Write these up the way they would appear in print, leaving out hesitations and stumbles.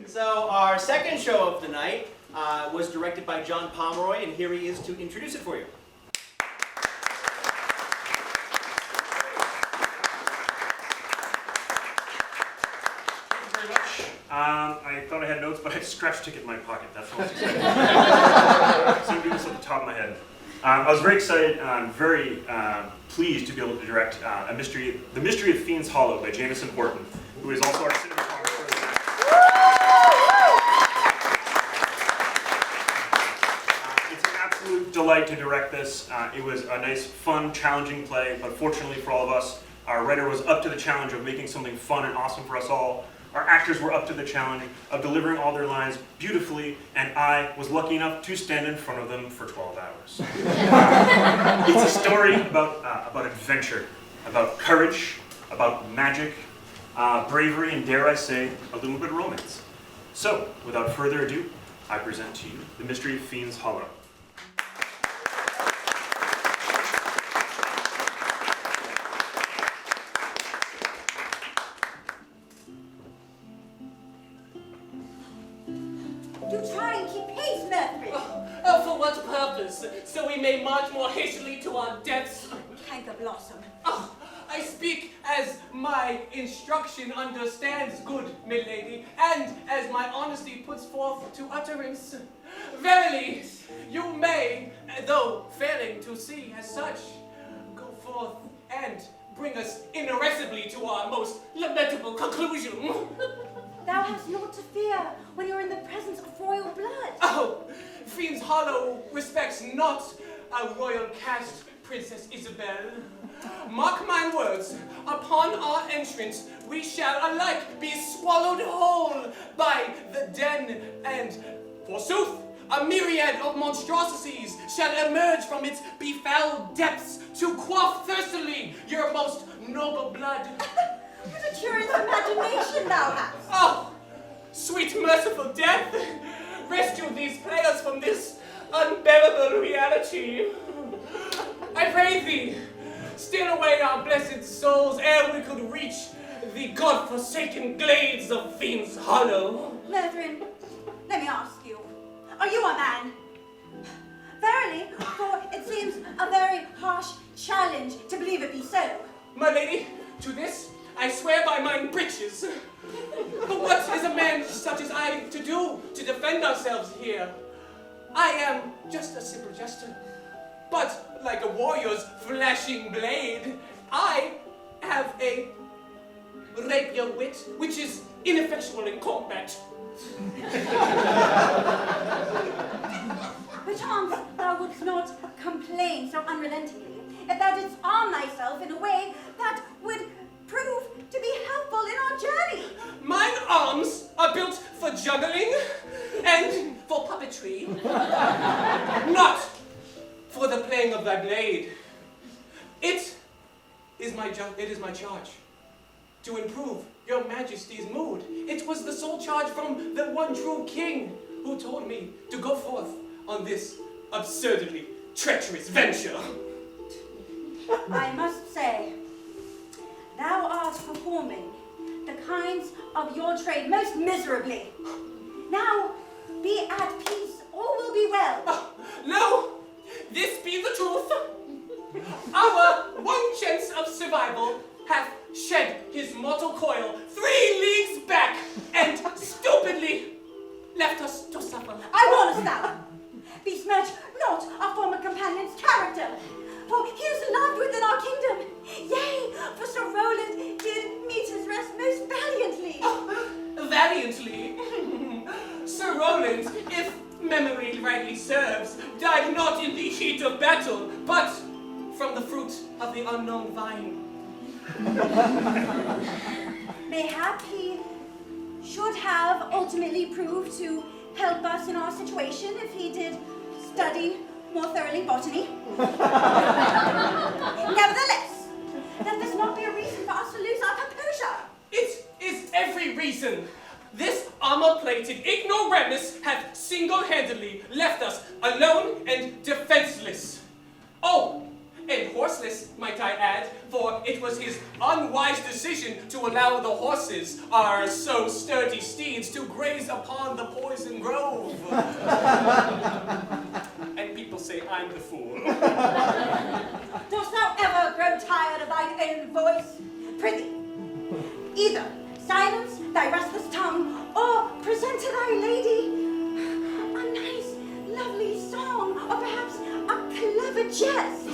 So our second show of the night was directed by John Pomeroy, and here he is to introduce it for you. I thought I had notes, but I had a scratch ticket in my pocket. That's all. So I'm doing this at the top of my head. I was very excited and very pleased to be able to direct The Mystery of Fiends Hollow by Jamison Horton, who is also our cinematographer. It's an absolute delight to direct this. It was a nice, fun, challenging play, but fortunately for all of us, our writer was up to the challenge of making something fun and awesome for us all. Our actors were up to the challenge of delivering all their lines beautifully, and I was lucky enough to stand in front of them for 12 hours. It's a story about adventure, about courage, about magic, bravery, and dare I say, a little bit of romance. So, without further ado, I present to you The Mystery of Fiends Hollow. So we may march more hastily to our deaths. Canker blossom. Oh, I speak as my instruction understands, good milady, and as my honesty puts forth to utterance. Verily, you may, though failing to see as such, go forth and bring us inarrestably to our most lamentable conclusion. Thou hast naught to fear when you're in the presence of royal blood. Oh, Fiends Hollow respects not a royal caste, Princess Isabel. Mark my words, upon our entrance, we shall alike be swallowed whole by the den, and, forsooth, a myriad of monstrosities shall emerge from its befouled depths to quaff thirstily your most noble blood. What a curious imagination thou hast. Oh, sweet merciful death, rescue these players from this unbearable reality. I pray thee, steal away our blessed souls ere we could reach the God-forsaken glades of Fiends Hollow. Brethren, let me ask you, are you a man? Verily, for it seems a very harsh challenge to believe it be so. My lady, to this I swear by mine breeches. But what is a man such as I to do to defend ourselves here? I am just a simple jester. But like a warrior's flashing blade, I have a rapier wit which is ineffectual in combat. Perchance thou wouldst not complain so unrelentingly if thou didst arm thyself in a way that would prove to be helpful in our journey. Mine arms are built for juggling and for puppetry, not for the playing of thy blade. It is my charge to improve your majesty's mood. It was the sole charge from the one true king who told me to go forth on this absurdly treacherous venture. I must say, thou art performing the kinds of your trade most miserably. Now, be at peace, all will be well. No, this be the truth. Our one chance of survival hath shed his mortal coil 3 leagues back and stupidly left us to suffer. I warn us thou, besmirch not our former companion's character, for he is loved within our kingdom. Yea, for Sir Roland did meet his rest most valiantly. Valiantly? Sir Roland, if memory rightly serves, died not in the heat of battle, but from the fruit of the unknown vine. Mayhap he should have ultimately proved to help us in our situation if he did study more thoroughly botany. Nevertheless, let this not be a reason for us to lose our composure. It is every reason. This armor-plated ignoramus hath single-handedly left us alone and defenseless. Oh, and horseless, might I add, for it was his unwise decision to allow the horses, our so sturdy steeds, to graze upon the poison grove. And people say I'm the fool. Dost thou ever grow tired of thine own voice? Prithee, either silence thy restless tongue, or present to thy lady a nice, lovely song, or perhaps a clever jest.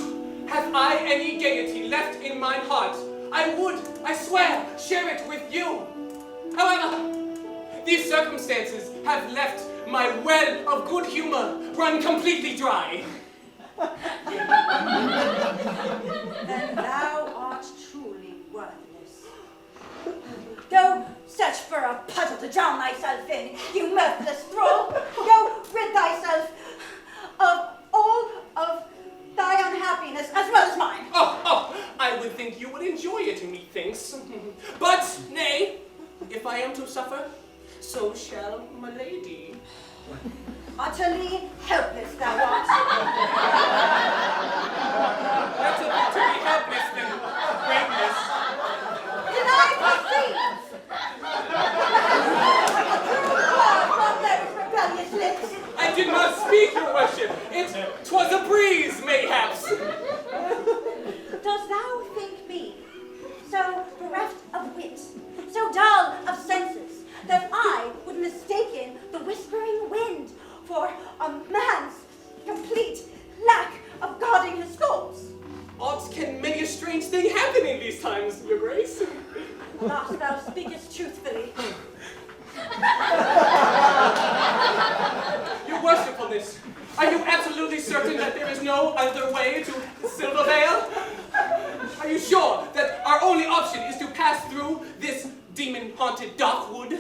Have I any gaiety left in mine heart, I would, I swear, share it with you. However, these circumstances have left my well of good humor run completely dry. Then thou art truly worthless. Go search for a puddle to drown thyself in, you mirthless thrall. Go rid thyself of all of thy unhappiness as well as mine. Oh, I would think you would enjoy it, methinks. But, nay, if I am to suffer, so shall my lady. Utterly helpless thou art. Better to be helpless than brainless. Deny proceeds! A cruel word from those rebellious lips. I did not speak, your worship. 'Twas a breeze, mayhaps. Dost thou think me so bereft of wit, so dull of senses, that I would mistake the whispering wind for a man's complete lack of guarding his thoughts? Odds can many a strange thing happen in these times, your grace. Alas, thou speakest truthfully. Your worshipfulness, are you absolutely certain that there is no other way to Silvervale? Are you sure that our only option is to pass through this demon-haunted dockwood?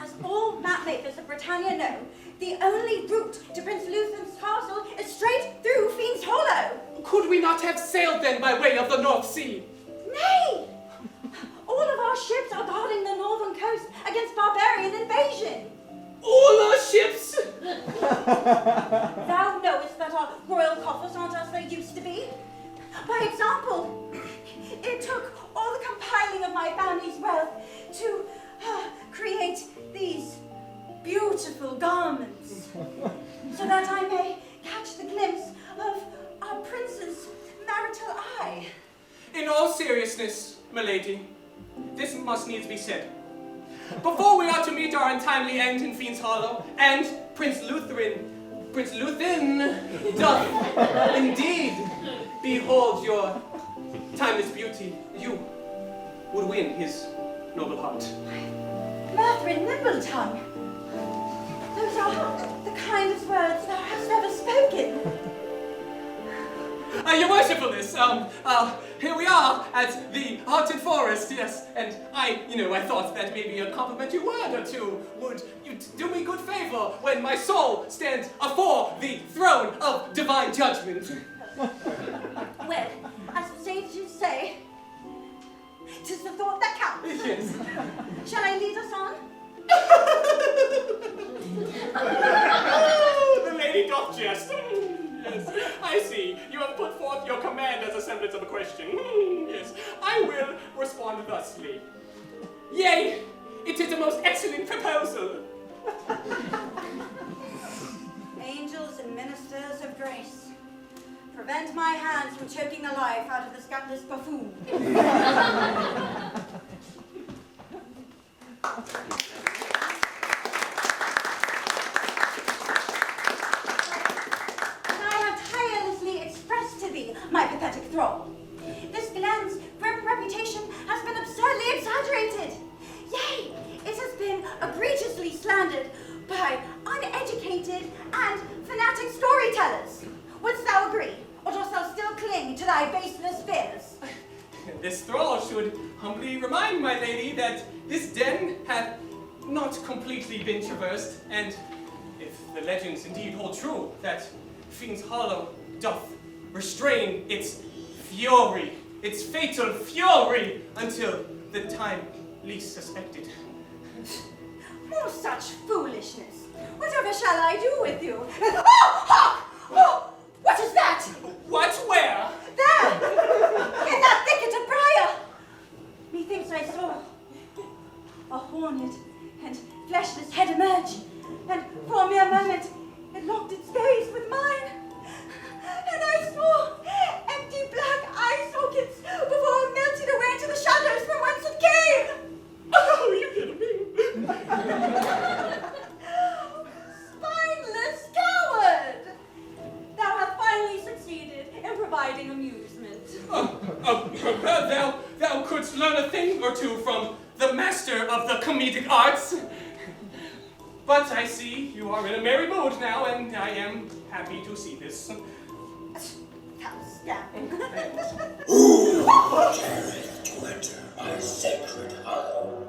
As all mapmakers of Britannia know, the only route to Prince Luthen's castle is straight through Fiend's Hollow. Could we not have sailed then by way of the North Sea? Nay! All of our ships are guarding the northern coast against barbarian invasion. All our ships? Thou knowest that our royal coffers aren't as they used to be. By example, it took all the compiling of my family's wealth to create these beautiful garments, so that I may catch the glimpse of our prince's marital eye. In all seriousness, milady, this must needs be said. Before we are to meet our untimely end in Fiend's Hollow, and Prince Luthen doth indeed behold your timeless beauty, you would win his noble heart. Mathurin Nimbletongue, those are the kindest words thou hast ever spoken. Your worshipfulness, here we are at the haunted forest, yes, and I thought that maybe a complimentary word or two would do me good favor when my soul stands afore the throne of divine judgment. Well, as the sages say, 'tis the thought that counts. Yes. Shall I lead us on? Oh, the lady doth jest. Yes, I see. You have put forth your command as a semblance of a question. Yes, I will respond thusly. Yea, it is a most excellent proposal. Angels and ministers of grace, prevent my hands from choking the life out of this gutless buffoon. My pathetic thrall. This glen's grim reputation has been absurdly exaggerated. Yea, it has been egregiously slandered by uneducated and fanatic storytellers. Wouldst thou agree, or dost thou still cling to thy baseless fears? This thrall should humbly remind my lady that this den hath not completely been traversed, and if the legends indeed hold true, that Fiend's Hollow doth restrain its fury, its fatal fury, until the time least suspected. More such foolishness. Whatever shall I do with you? Oh, hark! Oh, what is that? What? Where? There! and fleshless head emerge, and for a mere moment it locked its gaze with mine, and I saw empty black eye sockets before it melted away into the shadows from whence it came. Oh, you kidding me? Spineless coward! Thou hast finally succeeded in providing amusement. Thou couldst learn a thing or two from the master of the comedic arts. But I see you are in a merry mood now, and I am happy to see this. Thou scamp. Who dareth to enter my sacred hollow?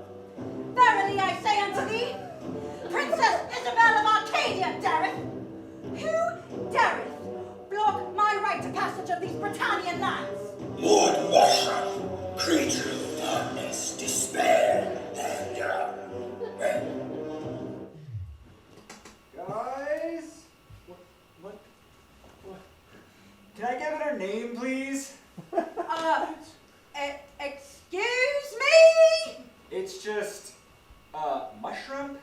Verily I say unto thee, Princess Isabel of Arcadia dareth. Who dareth block my right to passage of these Britannian lands? Lord Washington, creature of darkness, despair, and Guys? What? Can I give it her name, please? Excuse me? It's just, mushroom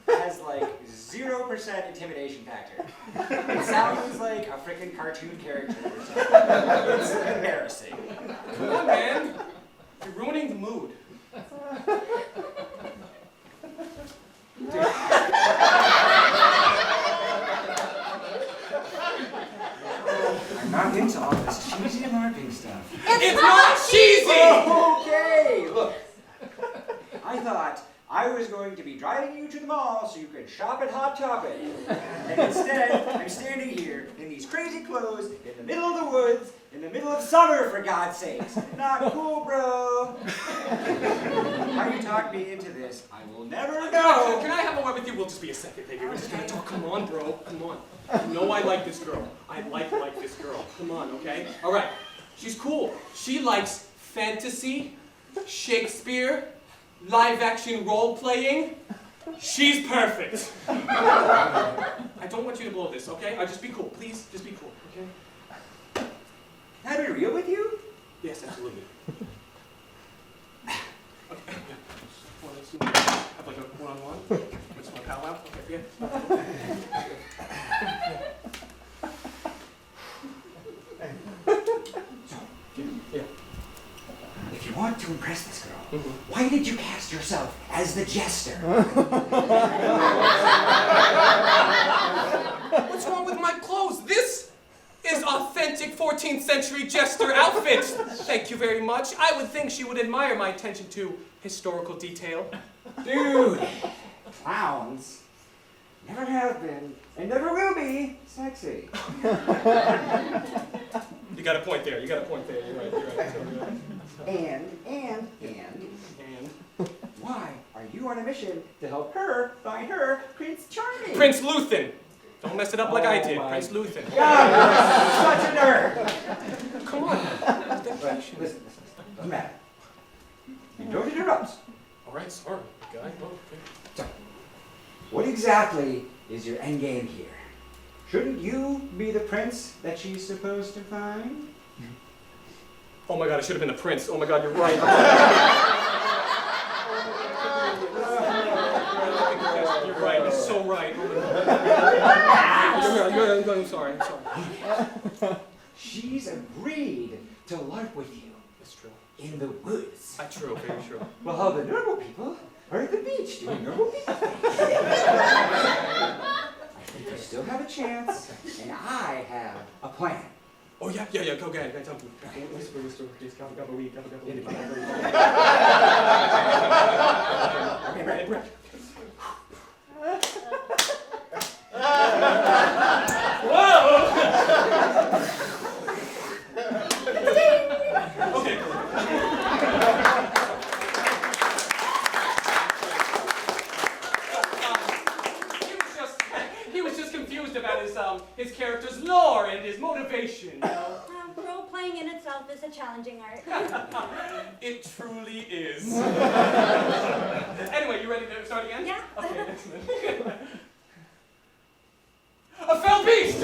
has like 0% intimidation factor. It sounds like a freaking cartoon character or something. It's embarrassing. Come on, man. You're ruining the mood. I'm not into all this cheesy LARPing stuff. It's not cheesy! Okay, look. I thought I was going to be driving you to the mall so you could shop at Hot Topic. And instead, I'm standing here in these crazy clothes in the middle of the woods, in the middle of summer, for God's sakes. Not cool, bro. How you talked me into this, I will never know. Can I have a word with you? We'll just be a second, baby. We're just gonna talk. Come on, bro. Come on. You know I like this girl. I like this girl. Come on, okay? All right. She's cool. She likes fantasy, Shakespeare, live-action role-playing. She's perfect. I don't want you to blow this, okay? Just be cool. Please, just be cool, okay? Can I be real with you? Yes, absolutely. Okay. Well, let's have like a one-on-one. Let's have a powwow. Okay, yeah. Yeah. If you want to impress this girl, why did you cast yourself as the jester? What's wrong with my clothes? This is authentic 14th century jester outfit. Thank you very much. I would think she would admire my attention to historical detail. Dude, clowns never have been and never will be sexy. You got a point there. You're right. And why are you on a mission to help her find her Prince Charming? Prince Luthen. Don't mess it up like I did. my Prince Luthen. God, you're such a nerd. Come on. Listen, doesn't matter. You don't interrupt. All right, sorry, guy. Oh, okay. So, what exactly is your end game here? Shouldn't you be the prince that she's supposed to find? Oh my God, I should have been the prince. Oh my God, you're right. You're right. You're so right. I'm sorry. She's agreed to LARP with you It's true. in the woods. True. Very true. While the normal people are at the beach doing normal people things. I think you still have a chance, and I have a plan. Oh yeah. Go ahead. Tell me. Whisper. Please, gabba wee. Okay, break. Whoa! Okay. He was just confused about his character's lore and his motivation. You know? Role-playing in itself is a challenging art. It truly is. Anyway, you ready to start again? Yeah. Okay, excellent. A fell beast!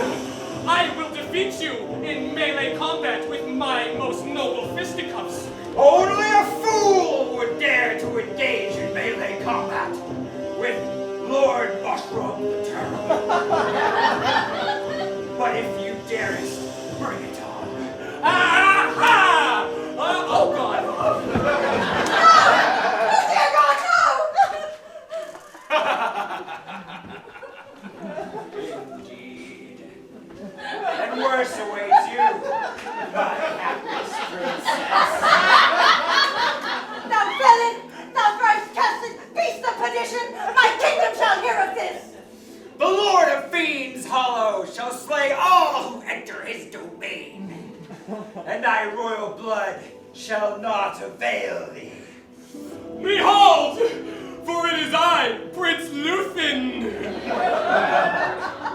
I will defeat you in melee combat with my most noble fisticuffs. Only a fool would dare to engage in melee combat. mushroom the terrible. But if you darest, bring it on. Ah! Oh God! Dear God, Indeed. And worse awaits you, my hapless princess. Thou villain! Thou first cursed beast of perdition! My kingdom shall hear of this! The Lord of Fiends hollow shall slay all who enter his domain, and thy royal blood shall not avail thee. Behold! For it is I, Prince Luthen!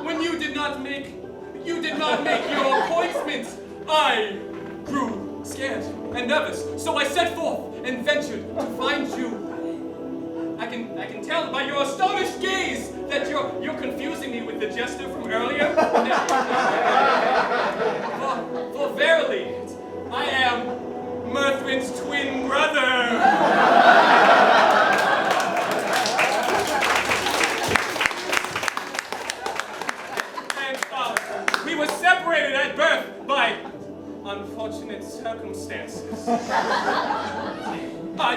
When you did not make your appointment, I grew scared and nervous, so I set forth and ventured to find you. I can tell by your astonished gaze that you're confusing me with the jester from earlier. For verily, I am Mirthwin's twin brother. We were separated at birth by unfortunate circumstances.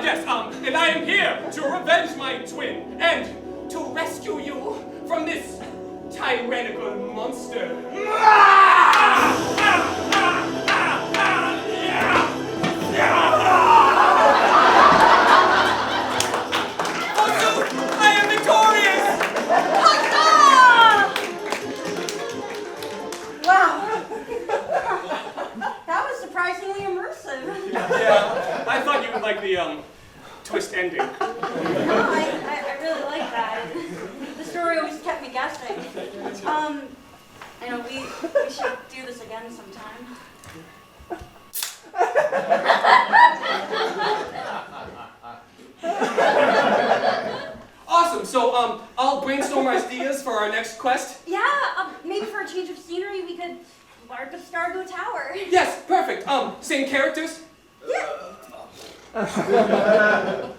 Yes, and I am here to revenge my twin and to rescue you from this tyrannical monster. Forsooth, I am victorious! Wow. That was surprisingly immersive. Yeah, I thought you would like the twist ending. I really like that. The story always kept me guessing. We should do this again sometime. Awesome. So I'll brainstorm ideas for our next quest. Yeah, maybe for a change of scenery, we could bark up Stargo Tower. Yes, perfect. Same characters. Yeah.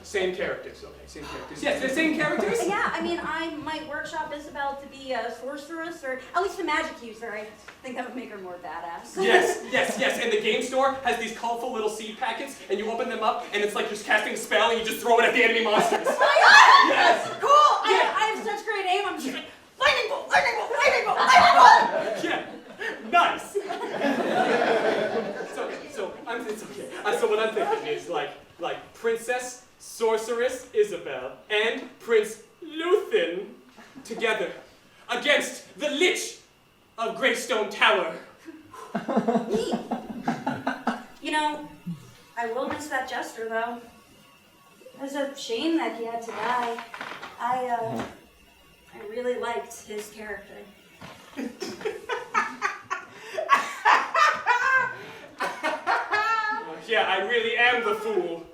Same characters. Okay, same characters. Yes, the same characters. Yeah, I might workshop Isabel to be a sorceress, or at least a magic user. I think that would make her more badass. Yes. And the game store has these colorful little seed packets, and you open them up, and it's like just casting a spell, and you just throw it at the enemy monsters. Oh my god! Yes. Cool! Yeah. I have such great aim, I'm just like, lightning bolt, lightning bolt, lightning bolt, lightning bolt! Yeah. Nice. It's okay. So what I'm thinking is like Princess Sorceress Isabel and Prince Luthen together against the Lich of Greystone Tower. Neat. I will miss that jester, though. It was a shame that he had to die. I really liked his character. Yeah, I really am the fool.